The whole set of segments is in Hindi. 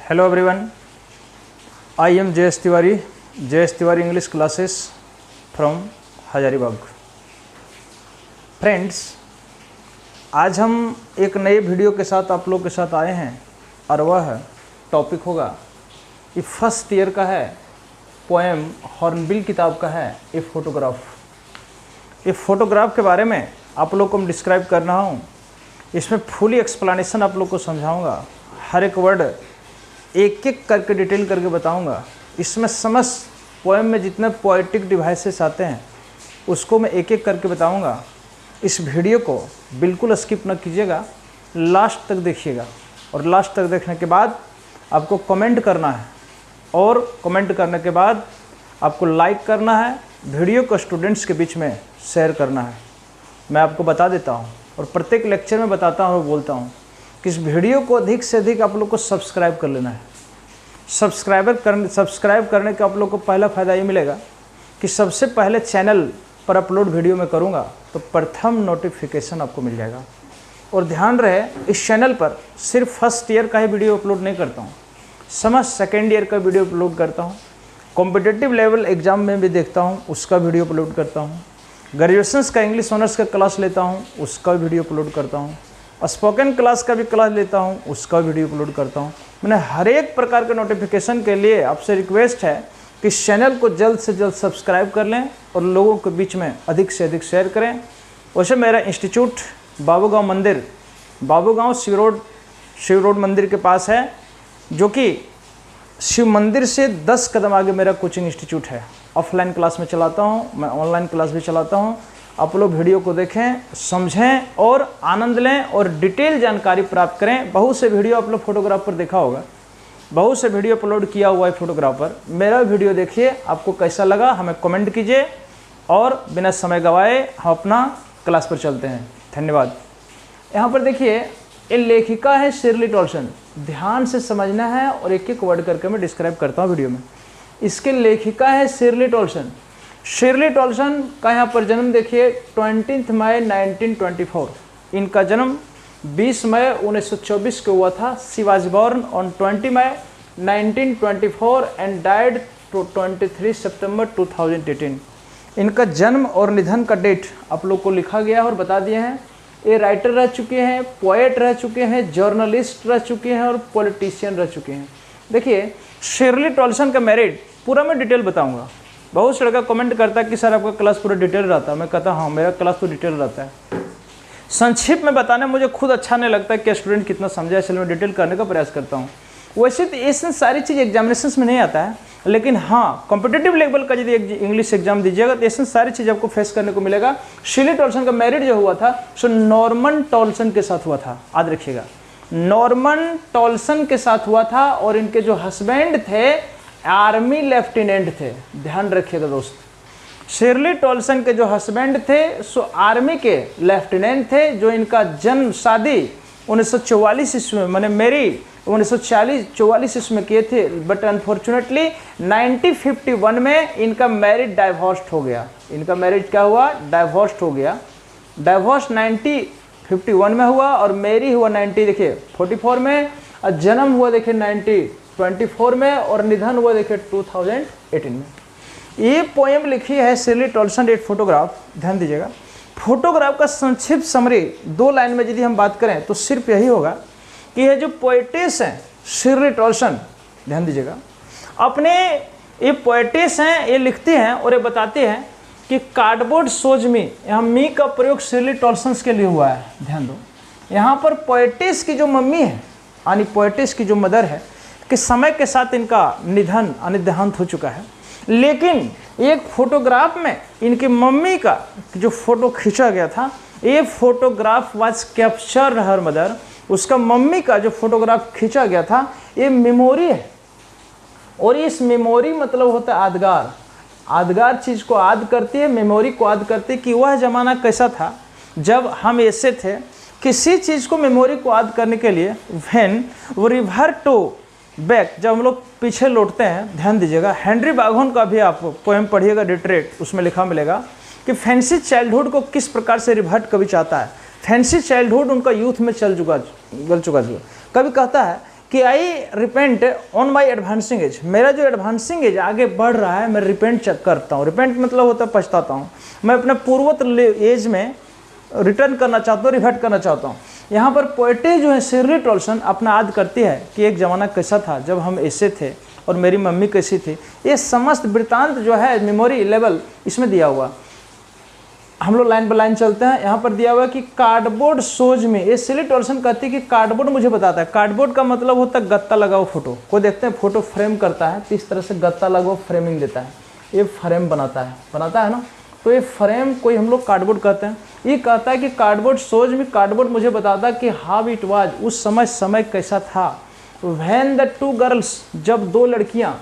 Hello everyone, I am JS Tiwari English classes from Hazaribagh. Friends, आज हम एक नए वीडियो के साथ आप लोग के साथ आए हैं और वह टॉपिक होगा ये फर्स्ट ईयर का है, पोएम हॉर्नबिल किताब का है ए फोटोग्राफ। ये फोटोग्राफ के बारे में आप लोग को मैं डिस्क्राइब कर रहा हूँ। इसमें फुली एक्सप्लेनेशन आप लोग को समझाऊंगा, हर एक वर्ड एक एक करके डिटेल करके बताऊंगा। इसमें समस्त पोएम में जितने पोएटिक डिवाइसेस आते हैं उसको मैं एक एक करके बताऊंगा। इस वीडियो को बिल्कुल स्किप न कीजिएगा, लास्ट तक देखिएगा और लास्ट तक देखने के बाद आपको कमेंट करना है और कमेंट करने के बाद आपको लाइक करना है, वीडियो को स्टूडेंट्स के बीच में शेयर करना है। मैं आपको बता देता हूँ और प्रत्येक लेक्चर में बताता हूँ और बोलता हूँ कि इस वीडियो को अधिक से अधिक आप लोग को सब्सक्राइब कर लेना है। सब्सक्राइब करने का आप लोग को पहला फ़ायदा ये मिलेगा कि सबसे पहले चैनल पर अपलोड वीडियो में करूँगा तो प्रथम नोटिफिकेशन आपको मिल जाएगा। और ध्यान रहे, इस चैनल पर सिर्फ फर्स्ट ईयर का ही वीडियो अपलोड नहीं करता हूँ, समझ सेकेंड ईयर का वीडियो अपलोड करता हूँ, कॉम्पिटिटिव लेवल एग्ज़ाम में भी देखता हूँ उसका वीडियो अपलोड करता हूँ, ग्रेजुएशंस का इंग्लिश ऑनर्स का क्लास लेता हूँ उसका वीडियो अपलोड करता हूँ, स्पोकन क्लास का भी क्लास लेता हूँ उसका वीडियो अपलोड करता हूँ। मैंने हर एक प्रकार के नोटिफिकेशन के लिए आपसे रिक्वेस्ट है कि इस चैनल को जल्द से जल्द सब्सक्राइब कर लें और लोगों के बीच में अधिक से अधिक शेयर करें। वैसे मेरा इंस्टीट्यूट बाबूगांव मंदिर, बाबूगांव शिव रोड मंदिर के पास है, जो कि शिव मंदिर से 10 कदम आगे मेरा कोचिंग इंस्टीट्यूट है। ऑफलाइन क्लास में चलाता हूँ, मैं ऑनलाइन क्लास भी चलाता हूँ। आप लोग वीडियो को देखें, समझें और आनंद लें और डिटेल जानकारी प्राप्त करें। बहुत से वीडियो आप लोग फोटोग्राफ पर देखा होगा, बहुत से वीडियो अपलोड किया हुआ है फोटोग्राफर। मेरा वीडियो देखिए, आपको कैसा लगा हमें कमेंट कीजिए और बिना समय गवाए हम अपना क्लास पर चलते हैं। धन्यवाद। यहाँ पर देखिए, ये लेखिका है शिर्ली टॉल्सन। ध्यान से समझना है और एक एक वर्ड करके मैं डिस्क्राइब करता हूँ वीडियो में। इसके लेखिका है शिर्ली टॉल्सन। शिर्ली टॉल्सन का यहाँ पर जन्म देखिए 20 मई 1924। इनका जन्म 20 मई 1924 को हुआ था। She was born on 20 May 1924 and died 23 September 2018। इनका जन्म और निधन का डेट आप लोग को लिखा गया और बता दिए हैं। ये राइटर रह चुके हैं, पोएट रह चुके हैं, जर्नलिस्ट रह चुके हैं और पॉलिटिशियन रह चुके हैं। देखिए, शिर्ली टॉल्सन का मैरिड पूरा मैं डिटेल बताऊंगा। बहुत से लड़का कमेंट करता है कि सर आपका क्लास पूरा डिटेल रहता है। मैं कहता हाँ, मेरा क्लास तो डिटेल रहता है। संक्षिप्त में बताने मुझे खुद अच्छा नहीं लगता कि स्टूडेंट कितना समझा, इसलिए मैं डिटेल करने का प्रयास करता हूँ। वैसे तो ये सारी चीज़ एग्जामिनेशन में नहीं आता है, लेकिन हाँ कॉम्पिटिटिव लेवल का यदि इंग्लिश एग्जाम दीजिएगा तो ऐसे सारी चीज़ आपको फेस करने को मिलेगा। शिर्ली टॉल्सन का मैरिड जो हुआ था सो नॉर्मन टॉल्सन के साथ हुआ था। याद रखिएगा, नॉर्मन टॉल्सन के साथ हुआ था और इनके जो हस्बैंड थे आर्मी लेफ्टिनेंट थे। ध्यान रखिएगा दोस्त, शिर्ली टॉल्सन के जो हस्बैंड थे सो आर्मी के लेफ्टिनेंट थे। जो इनका जन्म शादी 1944 ईस्वी में, मैंने मेरी 1944 ईस्वी में किए थे, बट अनफॉर्चुनेटली 1951 में इनका मैरिज डाइवोर्स्ड हो गया। इनका मैरिज क्या हुआ? डाइवोर्स्ड हो गया। डाइवोर्स 1951 में हुआ और मैरी हुआ 1944 में, और जन्म हुआ देखिए 1924 में और निधन हुआ देखिए 2018 में। ये पोएम लिखी है शिर्ली टॉल्सन एट फोटोग्राफ। ध्यान दीजिएगा, फोटोग्राफ का संक्षिप्त समरी 2 लाइन में यदि हम बात करें तो सिर्फ यही होगा कि ये जो पोएटिस हैं शिर्ली टॉल्सन, ध्यान दीजिएगा, अपने ये पोएटिस हैं, ये लिखती हैं और ये बताती हैं कि कार्डबोर्ड सोज मी, यहाँ मी का प्रयोग शिर्ली टॉल्सन के लिए हुआ है। ध्यान दो, यहाँ पर पोएटिस की जो मम्मी है यानी पोएटिस की जो मदर है कि समय के साथ इनका निधन यानी देहांत हो चुका है, लेकिन एक फोटोग्राफ में इनकी मम्मी का जो फोटो खींचा गया था, ये photograph was capture her mother. उसका मम्मी का जो फोटोग्राफ खींचा गया था ये मेमोरी है, और इस मेमोरी मतलब होता है यादगार। यादगार चीज़ को याद करती है, मेमोरी को याद करती है कि वह ज़माना कैसा था जब हम ऐसे थे। किसी चीज़ को मेमोरी को याद करने के लिए व्हेन वो रिवर टू बैक, जब हम लोग पीछे लौटते हैं। ध्यान दीजिएगा, हेनरी बाघोन का भी आप पोएम पढ़िएगा डिट्रेट, उसमें लिखा मिलेगा कि फैंसी चाइल्डहुड को किस प्रकार से रिवर्ट कवि चाहता है। फैंसी चाइल्डहुड उनका यूथ में गल चुका। कभी कहता है कि I repent on my advancing age, मेरा जो एडवांसिंग एज आगे बढ़ रहा है, मैं रिपेंट करता हूँ। रिपेंट मतलब होता है पछताता हूँ, मैं अपने पूर्वोत्तर एज में रिटर्न करना चाहता हूँ, रिवर्ट करना चाहता हूँ। यहाँ पर पोएट्री जो है शिरली टोल्सन अपना याद करती है कि एक ज़माना कैसा था जब हम ऐसे थे और मेरी मम्मी कैसी थी। ये समस्त वृत्तांत जो है मेमोरी लेवल इसमें दिया हुआ। हम लोग लाइन बाय लाइन चलते हैं। यहाँ पर दिया हुआ कि कार्डबोर्ड शोज में, ये शिरली टोल्सन कहती है कि कार्डबोर्ड मुझे बताता है। कार्डबोर्ड का मतलब होता है गत्ता लगा हुआ फोटो को देखते हैं, फोटो फ्रेम करता है तो इस तरह से गत्ता लगा हुआ फ्रेमिंग देता है, ये फ्रेम बनाता है ना। तो ये फ्रेम कोई हम लोग कार्डबोर्ड कहते हैं। ये कहता है कि कार्डबोर्ड शोज में, कार्डबोर्ड मुझे बताता है कि हाउ इट वाज, उस समय कैसा था। व्हेन द टू गर्ल्स, जब दो लड़कियाँ,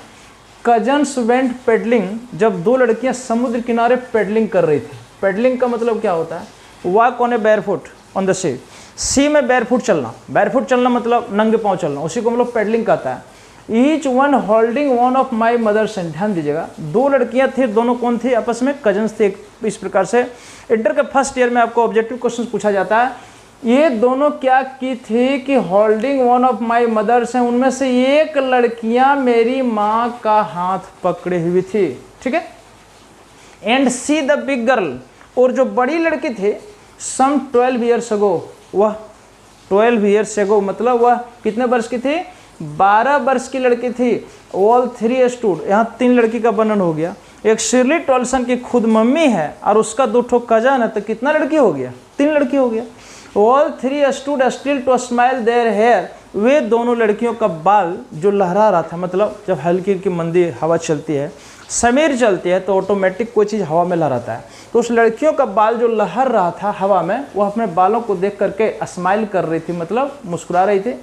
कजन्स वेंट पेडलिंग, जब दो लड़कियाँ समुद्र किनारे पेडलिंग कर रही थी। पेडलिंग का मतलब क्या होता है? Walk on a barefoot on the sea, sea में बैरफुट चलना। बैरफुट चलना मतलब नंगे पाँव चलना, उसी को हम लोग पेडलिंग कहता है। Each one holding one of my mother's hand, ध्यान दीजिएगा, दो लड़कियां थी, दोनों कौन थी? आपस में कजन्स थे। इस प्रकार से इंटर के फर्स्ट ईयर में आपको ऑब्जेक्टिव क्वेश्चन पूछा जाता है, ये दोनों क्या की थी कि holding one of my mother's hand, उनमें से एक लड़कियां मेरी माँ का हाथ पकड़े हुई थी, ठीक है। And see the big girl, और जो बड़ी लड़की थी, सम 12 ईयर्स अगो, वह 12 ईयर्स अगो मतलब वह कितने वर्ष की थी? 12 वर्ष की लड़की थी। ऑल थ्री स्टूड, यहाँ 3 लड़की का वर्णन हो गया। एक शिरली टोल्सन की खुद मम्मी है और उसका 2 ठो कजन है, तो कितना लड़की हो गया? 3 लड़की हो गया। All three stood still to smile their hair, वे दोनों लड़कियों का बाल जो लहरा रहा था, मतलब जब हल्की हल्की मंदी हवा चलती है, समीर चलती है तो ऑटोमेटिक कोई चीज़ हवा में लहराता है, तो उस लड़कियों का बाल जो लहर रहा था हवा में, वह अपने बालों को देख करके स्माइल कर रही थी, मतलब मुस्कुरा रही थी।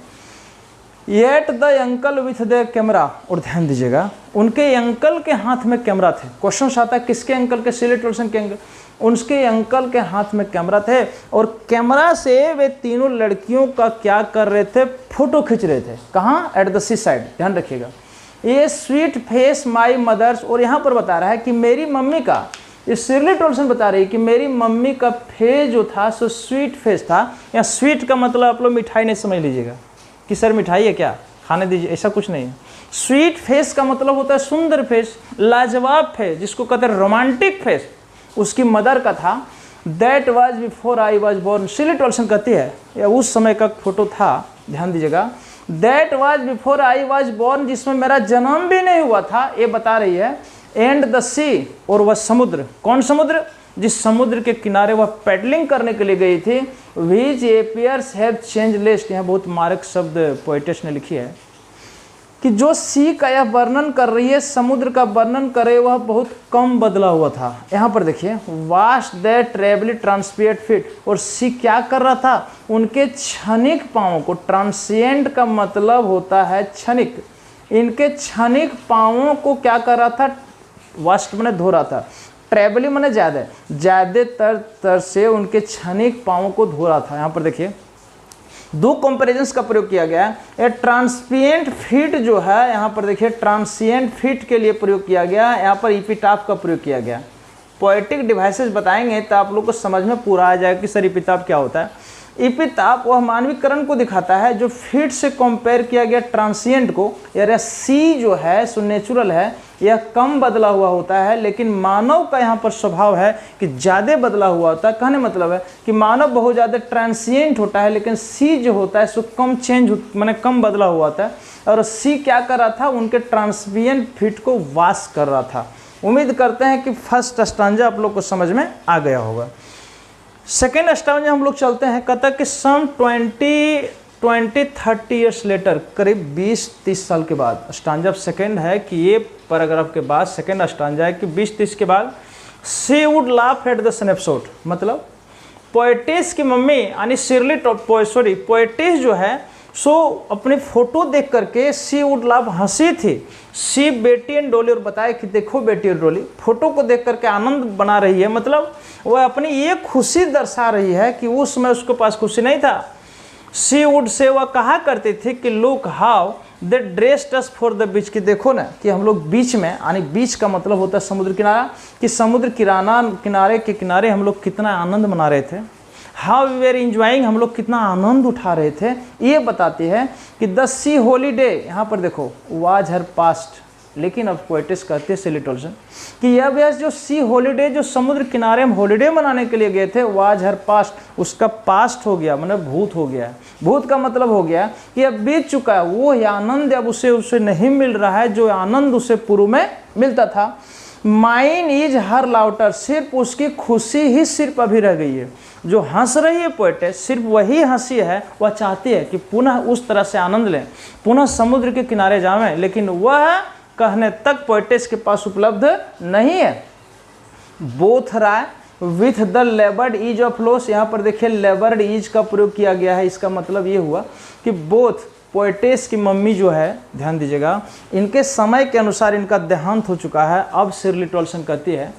Yet the uncle with the camera, और ध्यान दीजिएगा उनके अंकल के हाथ में कैमरा थे। क्वेश्चन आता है किसके अंकल के? शिरली टोल्सन के अंकल। उनके अंकल के हाथ में कैमरा थे और कैमरा से वे तीनों लड़कियों का क्या कर रहे थे? फोटो खींच रहे थे। कहाँ? एट द सी साइड, ध्यान रखिएगा। ये स्वीट फेस माई मदर्स, और यहाँ पर बता रहा है कि मेरी मम्मी का, ये शिरली टोल्सन बता रही है कि मेरी मम्मी का फेस जो था सो स्वीट फेस था। या स्वीट का मतलब आप लोग मिठाई नहीं समझ लीजिएगा कि सर मिठाई है क्या, खाने दीजिए, ऐसा कुछ नहीं है। स्वीट फेस का मतलब होता है सुंदर फेस, लाजवाब फेस, जिसको कहते हैं रोमांटिक फेस, उसकी मदर का था। That was before I was born, Shirley Tolson कहती है या उस समय का फोटो था, ध्यान दीजिएगा। That was before I was born, जिसमें मेरा जन्म भी नहीं हुआ था, ये बता रही है। एंड द सी, और वह समुद्र, कौन समुद्र? जिस समुद्र के किनारे वह पेडलिंग करने के लिए गई थी। विच एपियर्स हैव चेंज लिस्ट, यहाँ बहुत मारक शब्द पोएटेस ने लिखी है कि जो सी का यह वर्णन कर रही है, समुद्र का वर्णन करे, वह बहुत कम बदला हुआ था। यहाँ पर देखिए, वास्ट द ट्रेवली ट्रांसपिएट फिट, और सी क्या कर रहा था? उनके क्षणिक पाँवों को, ट्रांसिएंट का मतलब होता है क्षणिक, इनके क्षणिक पाँवों को क्या कर रहा था? वास्ट मैंने धो रहा था, ट्रेवली मैंने ज़्यादातर से उनके क्षणिक पाँवों को धो रहा था। यहाँ पर देखिए 2 कंपैरिजंस का प्रयोग किया गया है। ट्रांसपिएंट फीट जो है, यहाँ पर देखिए ट्रांसिएंट फीट के लिए प्रयोग किया गया, यहाँ पर इपिटाफ का प्रयोग किया गया। पोएटिक डिवाइसेस बताएंगे तो आप लोग को समझ में पूरा आ जाएगा कि सर इपिटाफ क्या होता है। इपिताप वह मानवीकरण को दिखाता है जो फीट से कंपेयर किया गया ट्रांसिएंट को। यार सी जो है सो नेचुरल है, यह कम बदला हुआ होता है, लेकिन मानव का यहाँ पर स्वभाव है कि ज़्यादा बदला हुआ होता है। कहने मतलब है कि मानव बहुत ज़्यादा ट्रांसिएंट होता है, लेकिन सी जो होता है सो कम चेंज, माने कम बदला हुआ होता है। और सी क्या कर रहा था? उनके ट्रांसपिएंट फीट को वाश कर रहा था। उम्मीद करते हैं कि फर्स्ट स्टांजा आप लोग को समझ में आ गया होगा। सेकेंड स्टांजा हम लोग चलते हैं। कहता है कि सम 20-30 ईयर्स लेटर, करीब 20-30 साल के बाद। स्टांजा सेकेंड है कि ये पैराग्राफ के बाद सेकेंड स्टांजा है कि 20-30 के बाद she would laugh at the snapshot, मतलब पोएटिस की मम्मी यानी शिरली पोएटिस जो है सो अपनी फोटो देख करके शी वुड लाफ, हंसी थी। शी बेटी एंड डोली, और बताया कि देखो बेटी और डोली, फोटो को देख करके आनंद बना रही है, मतलब वह अपनी ये खुशी दर्शा रही है कि उस समय उसके पास खुशी नहीं था। शी वुड से, वह कहा करती थी कि look how they dressed us for the beach, कि देखो ना कि हम लोग बीच में, यानी बीच का मतलब होता है समुद्र किनारा, कि समुद्र किनारे के किनारे हम लोग कितना आनंद मना रहे थे। हाउ वी वेर इंजॉइंग, हम लोग कितना आनंद उठा रहे थे, ये बताती है कि द सी हॉलीडे, यहाँ पर देखो वाज हर पास्ट, लेकिन अब पोएटिस कहते हैं सिली टॉल्सन कि यह अभ्यास जो सी हॉलीडे, जो समुद्र किनारे हम हॉलीडे मनाने के लिए गए थे, वाज हर पास्ट, उसका पास्ट हो गया, मतलब भूत हो गया। भूत का मतलब हो गया कि अब बीत चुका है, वो आनंद अब उसे नहीं मिल रहा है जो आनंद उसे पूर्व में मिलता था। माइन इज हर लाउटर, सिर्फ उसकी खुशी ही सिर्फ अभी रह गई है। जो हंस रही है पोएटेस, सिर्फ वही हंसी है, वह चाहती है कि पुनः उस तरह से आनंद लें, पुनः समुद्र के किनारे जावें, लेकिन वह कहने तक पोएटेस के पास उपलब्ध नहीं है। Both wry with the laboured ease of loss, यहाँ पर देखिए लेबर्ड ईज का प्रयोग किया गया है। इसका मतलब ये हुआ कि बोथ पोएटेस की मम्मी जो है, ध्यान दीजिएगा, इनके समय के अनुसार इनका देहांत हो चुका है। अब शिरली टॉल्सन कहती है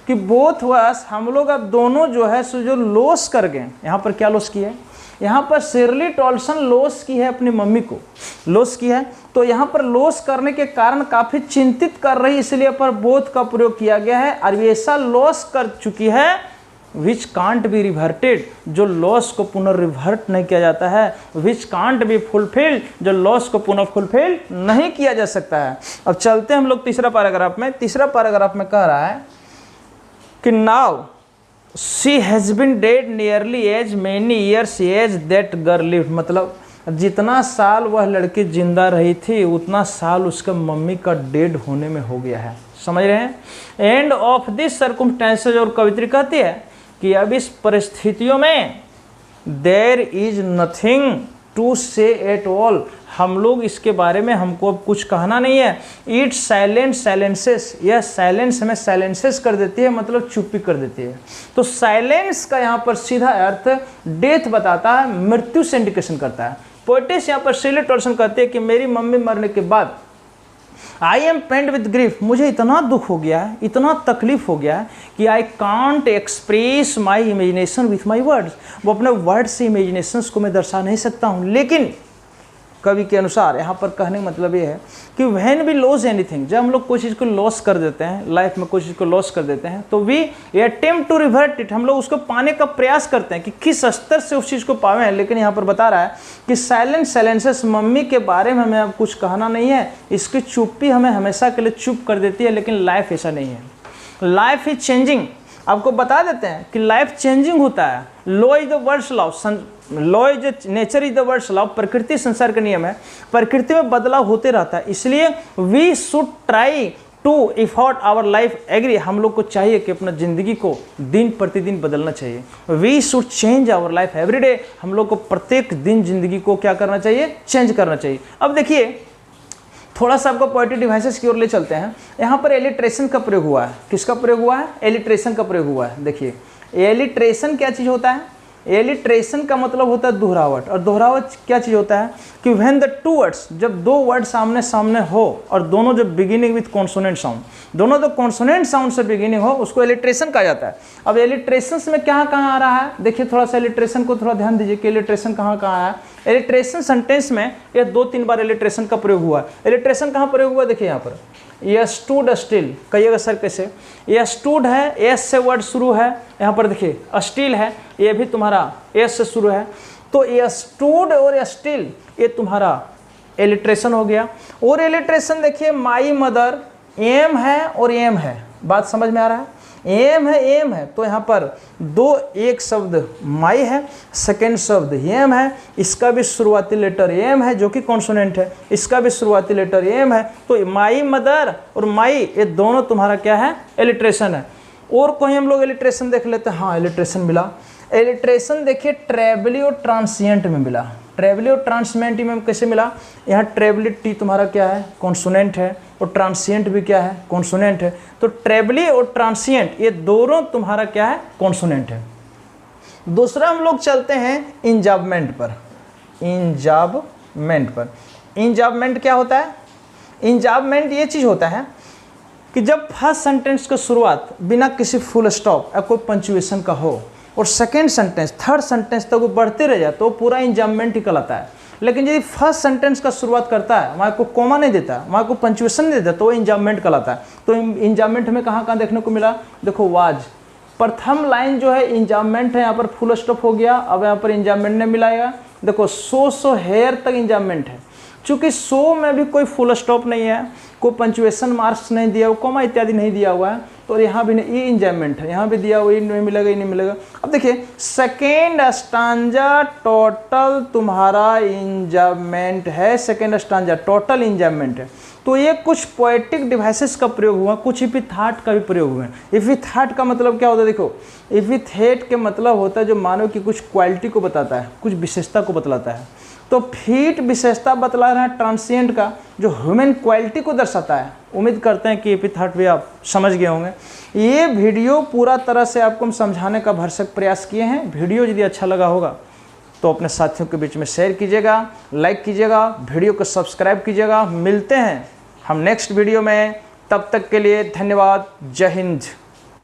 कि बोथ वस, हम लोग अब दोनों जो है सो जो लॉस कर गए। यहाँ पर क्या लॉस की है, यहाँ पर शिरली टॉल्सन लॉस की है, अपनी मम्मी को लॉस की है। तो यहाँ पर लॉस करने के कारण काफ़ी चिंतित कर रही, इसलिए पर बोथ का प्रयोग किया गया है। और ऐसा लॉस कर चुकी है विच कांट बी रिवर्टेड, जो लॉस को पुनर्रिवर्ट नहीं किया जाता है। विच कांट बी फुलफिल्ड, जो लॉस को पुनः फुलफिल नहीं किया जा सकता है। अब चलते हैं हम लोग तीसरा पैराग्राफ में। तीसरा पैराग्राफ में कह रहा है कि now she has been dead nearly as many years as that girl lived, मतलब जितना साल वह लड़की जिंदा रही थी उतना साल उसका मम्मी का डेड होने में हो गया है। समझ रहे हैं। एंड ऑफ दिस सर्कमस्टेंसेज, और कवित्री कहती है कि अब इस परिस्थितियों में देयर इज नथिंग टू से एट ऑल, हम लोग इसके बारे में हमको अब कुछ कहना नहीं है। इट साइलेंट साइलेंसेस, यह साइलेंस हमें साइलेंसेस कर देती है, मतलब चुप्पी कर देती है। तो साइलेंस का यहाँ पर सीधा अर्थ डेथ बताता है, मृत्यु से इंडिकेशन करता है। पोएटिस यहाँ पर शिरली टॉल्सन कहते हैं कि मेरी मम्मी मरने के बाद I am pained with grief, मुझे इतना दुख हो गया है, इतना तकलीफ हो गया है कि I can't express my imagination with my words, वो अपने वर्ड से इमेजिनेशंस को मैं दर्शा नहीं सकता हूँ। लेकिन कवि के अनुसार यहाँ पर कहने का मतलब ये है कि व्हेन वी लॉस एनीथिंग, जब हम लोग कोई चीज़ को लॉस कर देते हैं, लाइफ में कोई चीज़ को लॉस कर देते हैं, तो we attempt to revert it, हम लोग उसको पाने का प्रयास करते हैं कि किस स्तर से उस चीज़ को पावें। लेकिन यहाँ पर बता रहा है कि साइलेंट साइलेंसेस, मम्मी के बारे में हमें अब कुछ कहना नहीं है, इसकी चुप्पी हमें हमेशा के लिए चुप कर देती है। लेकिन लाइफ ऐसा नहीं है, लाइफ इज चेंजिंग। आपको बता देते हैं कि लाइफ चेंजिंग होता है। Law is the words law, law is nature is the words law, प्रकृति संसार का नियम है, प्रकृति में बदलाव होते रहता है। इसलिए we should try to effort our life agree, हम लोग को चाहिए कि अपना ज़िंदगी को दिन प्रतिदिन बदलना चाहिए। We should change our life every day, हम लोग को प्रत्येक दिन ज़िंदगी को क्या करना चाहिए, चेंज करना चाहिए। अब देखिए थोड़ा सा आपको पोएटिक डिवाइसेस की ओर ले चलते हैं। यहाँ पर एलिट्रेशन का प्रयोग हुआ है। किसका प्रयोग हुआ है, एलिट्रेशन का प्रयोग हुआ है। देखिए एलिट्रेशन क्या चीज़ होता है, एलिट्रेशन का मतलब होता है दोहरावट, और दोहरावट क्या चीज़ होता है कि व्हेन द टू वर्ड्स, जब दो वर्ड सामने सामने हो और दोनों जब बिगिनिंग विथ कॉन्सोनेंट साउंड, दोनों तो कॉन्सोनेंट साउंड से बिगिनिंग हो, उसको एलिट्रेशन कहा जाता है। अब एलिट्रेशन में कहाँ आ रहा है, देखिए थोड़ा सा एलिट्रेशन को थोड़ा ध्यान दीजिए कि एलिट्रेशन कहाँ आया है। एलिट्रेशन सेंटेंस में ये 2-3 बार एलिट्रेशन का प्रयोग हुआ है। एलिट्रेशन कहाँ प्रयोग हुआ, देखिए यहाँ पर ये स्टूड स्टिल, कहिएगा सर कैसे, ये स्टूड है, एस से वर्ड शुरू है, यहाँ पर देखिए स्टिल है, ये भी तुम्हारा एस से शुरू है, तो ये स्टूड और स्टिल ये तुम्हारा एलिट्रेशन हो गया। और एलिट्रेशन देखिए माई मदर, एम है और एम है, बात समझ में आ रहा है, एम है एम है, तो यहाँ पर एक शब्द माई है, सेकेंड शब्द एम है, इसका भी शुरुआती लेटर एम है जो कि कॉन्सोनेंट है, इसका भी शुरुआती लेटर एम है, तो माई मदर और माई ये दोनों तुम्हारा क्या है, एलिट्रेशन है। और कोई हम लोग एलिट्रेशन देख लेते हैं, हाँ एलिट्रेशन मिला। एलिट्रेशन देखिए ट्रेवली और ट्रांसिएंट में मिला। ट्रेवली और ट्रांसमेंट में कैसे मिला, यहाँ ट्रेवलिटी तुम्हारा क्या है, कॉन्सोनेंट है, और ट्रांसिएंट भी क्या है, कॉन्सोनेंट है। तो ट्रेवली और ट्रांसिएंट ये दोनों तुम्हारा क्या है, कॉन्सोनेंट है। दूसरा हम लोग चलते हैं इंजाबमेंट पर। इंजाबमेंट पर, इंजाबमेंट क्या होता है, इंजाबमेंट ये चीज़ होता है कि जब फर्स्ट सेंटेंस की शुरुआत बिना किसी फुल स्टॉप या कोई पंक्चुएशन का हो और सेकेंड सेंटेंस थर्ड सेंटेंस तक वो बढ़ते रह जाए तो पूरा इंजाबमेंट ही कहलाता है। लेकिन यदि फर्स्ट सेंटेंस का शुरुआत करता है, वहाँ को कॉमा नहीं देता, वहाँ को पंक्चुएशन नहीं देता, तो वो इंजाबमेंट कहलाता है। तो इंजाबमेंट हमें कहाँ देखने को मिला, देखो वाज, प्रथम लाइन जो है इंजाममेंट है, यहाँ पर फुल स्टॉप हो गया, अब यहाँ पर इंजाममेंट नहीं मिलाएगा। देखो सो हेयर तक इंजाममेंट है, चूंकि सो में भी कोई फुल स्टॉप नहीं है, कोई पंचुएशन मार्क्स नहीं दिया हुआ, कॉमा इत्यादि नहीं दिया हुआ है, तो यहाँ भी नहीं, ये इंजाममेंट है, यहाँ भी दिया हुआ, ये नहीं मिलेगा, ये नहीं मिलेगा। अब देखिए सेकेंड स्टांजा टोटल तुम्हारा इंजाममेंट है, सेकेंड स्टांजा टोटल इंजाममेंट है। तो ये कुछ पोएटिक डिवाइसेस का प्रयोग हुआ, कुछ इपिथाट का भी प्रयोग हुआ है। इपिथाट का मतलब क्या होता है, देखो इपिथेट के मतलब होता है जो मानव की कुछ क्वालिटी को बताता है, कुछ विशेषता को बतलाता है। तो फीट विशेषता बतला रहा है ट्रांसिएंट का, जो ह्यूमन क्वालिटी को दर्शाता है। उम्मीद करते हैं कि एपिथेट भी आप समझ गए होंगे। ये वीडियो पूरा तरह से आपको हम समझाने का भरसक प्रयास किए हैं। वीडियो यदि अच्छा लगा होगा तो अपने साथियों के बीच में शेयर कीजिएगा, लाइक कीजिएगा, वीडियो को सब्सक्राइब कीजिएगा। मिलते हैं हम नेक्स्ट वीडियो में, तब तक के लिए धन्यवाद। जय हिंद।